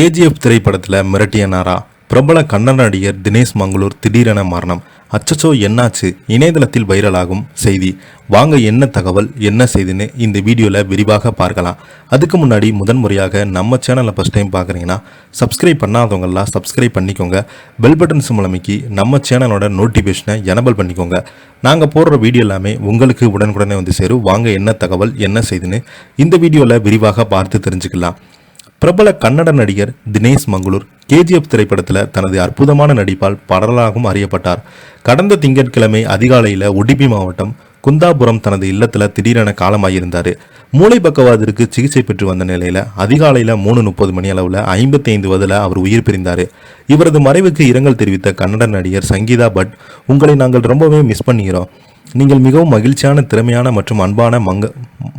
KGF திரைப்படத்தில் மிரட்டிய நாரா. பிரபல கன்னட நடிகர் தினேஷ் மங்களூர் திடீரென மரணம். அச்சச்சோ என்னாச்சு? இணையதளத்தில் வைரலாகும் செய்தி. வாங்க என்ன தகவல் என்ன செய்தின்னு இந்த வீடியோவில் விரிவாக பார்க்கலாம். அதுக்கு முன்னாடி முதன்முறையாக நம்ம சேனலை ஃபஸ்ட் டைம் பார்க்குறீங்கன்னா சப்ஸ்கிரைப் பண்ணாதவங்களாம் சப்ஸ்கிரைப் பண்ணிக்கோங்க. பெல் பட்டன்ஸ் மூலமிக்கி நம்ம சேனலோட நோட்டிஃபிகேஷனை எனபிள் பண்ணிக்கோங்க. நாங்கள் போடுற வீடியோ எல்லாமே உங்களுக்கு உடனுக்குடனே வந்து சேரும். வாங்க என்ன தகவல் என்ன செய்தின்னு இந்த வீடியோவில் விரிவாக பார்த்து தெரிஞ்சுக்கலாம். பிரபல கன்னட நடிகர் தினேஷ் மங்களூர் கேஜிஎஃப் திரைப்படத்தில் தனது அற்புதமான நடிப்பால் பரவலாகவும் அறியப்பட்டார். கடந்த திங்கட்கிழமை அதிகாலையில் உடுப்பி மாவட்டம் குந்தாபுரம் தனது இல்லத்தில் திடீரென காலமாகியிருந்தார். மூளை பக்கவாதத்திற்கு சிகிச்சை பெற்று வந்த நிலையில் அதிகாலையில் 3:30 மணி அளவில் 55 வயதில் அவர் உயிர் பிரிந்தார். இவரது மறைவுக்கு இரங்கல் தெரிவித்த கன்னட நடிகர் சங்கீதா பட், உங்களை நாங்கள் ரொம்பவே மிஸ் பண்ணுகிறோம். நீங்கள் மிகவும் மகிழ்ச்சியான, திறமையான மற்றும் அன்பான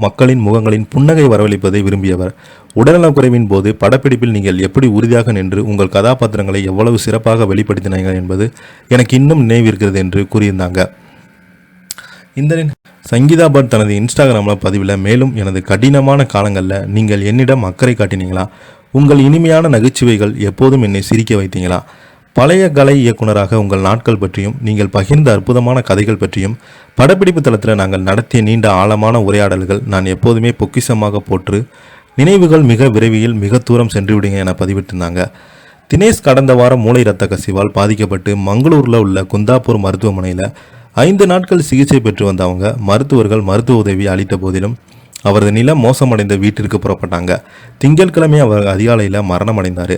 மக்களின் முகங்களின் புன்னகை வரவழைப்பதை விரும்பியவர். உடல்நலக்குறைவின் போது படப்பிடிப்பில் நீங்கள் எப்படி உறுதியாக நின்று உங்கள் கதாபாத்திரங்களை எவ்வளவு சிறப்பாக வெளிப்படுத்தினீர்கள் என்பது எனக்கு இன்னும் நினைவிருக்கிறது என்று கூறியிருந்தாங்க. இந்த சங்கீதா பட் தனது இன்ஸ்டாகிராமில் பதிவில் மேலும், எனது கடினமான காலங்களில் நீங்கள் என்னிடம் அக்கறை காட்டினீங்களா? உங்கள் இனிமையான நகைச்சுவைகள் எப்போதும் என்னை சிரிக்க வைத்தீங்களா? பழைய கலை இயக்குனராக உங்கள் நாட்கள் பற்றியும் நீங்கள் பகிர்ந்த அற்புதமான கதைகள் பற்றியும் படப்பிடிப்பு தளத்தில் நாங்கள் நடத்திய நீண்ட ஆழமான உரையாடல்கள் நான் எப்போதுமே பொக்கிஷமாக போற்று. நினைவுகள் மிக விரைவில் மிக தூரம் சென்று விடுங்க என பதிவிட்டிருந்தாங்க. தினேஷ் கடந்த வாரம் மூளை இரத்த கசிவால் பாதிக்கப்பட்டு மங்களூரில் உள்ள குந்தாப்பூர் மருத்துவமனையில் 5 நாட்கள் சிகிச்சை பெற்று வந்தவங்க மருத்துவர்கள் மருத்துவ உதவி அளித்த போதிலும் அவரது நிலம் மோசமடைந்த வீட்டிற்கு புறப்பட்டாங்க. திங்கட்கிழமை அவர் அதிகாலையில் மரணம் அடைந்தார்.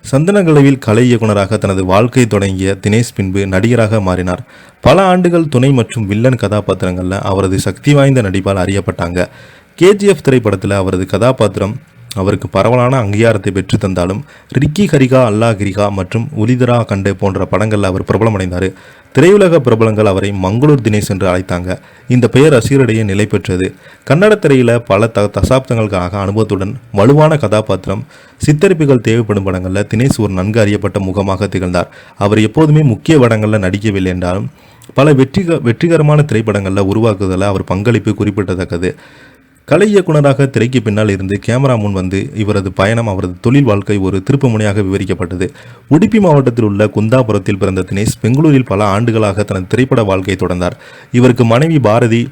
சந்தனகலவில் கலை இயக்குனராக தனது வாழ்க்கை தொடங்கிய தினேஷ் பின்பு நடிகராக மாறினார். பல ஆண்டுகள் துணை மற்றும் வில்லன் கதாபாத்திரங்களில் அவரது சக்தி வாய்ந்த நடிப்பால் அறியப்பட்டாங்க. கேஜிஎஃப் திரைப்படத்தில் அவரது கதாபாத்திரம் அவருக்கு பரவலான அங்கீகாரத்தை பெற்று தந்தாலும் ரிக்கி ஹரிகா, அல்லா கிரிகா மற்றும் உலிதரா கண்டே போன்ற படங்களில் அவர் பிரபலமடைந்தார். திரையுலக பிரபலங்கள் அவரை மங்களூர் தினேஷ் என்று அழைத்தாங்க. இந்த பெயர் ரசிகரிடையே நிலை பெற்றது. கன்னட திரையில் பல தசாப்தங்களுக்காக அனுபவத்துடன் வலுவான கதாபாத்திரம் சித்தரிப்புகள் தேவைப்படும் படங்களில் தினேஷ் ஒரு நன்கு அறியப்பட்ட முகமாக திகழ்ந்தார். அவர் எப்போதுமே முக்கிய படங்களில் நடிக்கவில்லை என்றாலும் பல வெற்றிகரமான திரைப்படங்களில் உருவாக்குவதில் அவர் பங்களிப்பு குறிப்பிடத்தக்கது. கலை இயக்குனராக திரைக்கு பின்னால் இருந்து கேமரா முன் வந்து இவரது பயணம், அவரது தொழில் வாழ்க்கை ஒரு திருப்பு முனையாக விவரிக்கப்பட்டது. உடுப்பி மாவட்டத்தில் உள்ள குந்தாபுரத்தில் பிறந்த தினேஷ் பெங்களூரில் பல ஆண்டுகளாக தனது திரைப்பட வாழ்க்கையை தொடர்ந்தார். இவருக்கு மனைவி பாரதி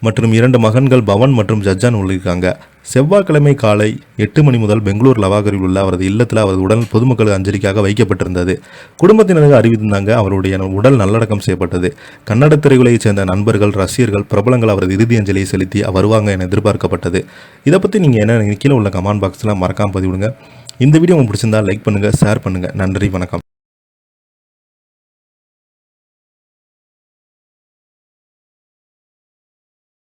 மற்றும் 2 மகன்கள் பவன் மற்றும் ஜஜான் உள்ளிருக்காங்க. செவ்வாய்க்கிழமை காலை 8 மணி முதல் பெங்களூர் லவாகரில் உள்ள அவரது இல்லத்தில் அவரது உடல் பொதுமக்கள் அஞ்சலிக்காக வைக்கப்பட்டிருந்தது. குடும்பத்தினருக்கு அறிவித்திருந்தாங்க. அவருடைய உடல் நல்லடக்கம் செய்யப்பட்டது. கன்னட திரையுலகைச் சேர்ந்த நண்பர்கள், ரசிகர்கள், பிரபலங்கள் அவரது இறுதி அஞ்சலியை செலுத்தி வருவாங்க என எதிர்பார்க்கப்பட்டது. இதை பற்றி நீங்கள் என்ன கீழே உள்ள கமெண்ட் பாக்ஸில் மறக்காமல் பதிவிடுங்க. இந்த வீடியோ உங்களுக்கு பிடிச்சிருந்தா லைக் பண்ணுங்கள், ஷேர் பண்ணுங்கள். நன்றி, வணக்கம்.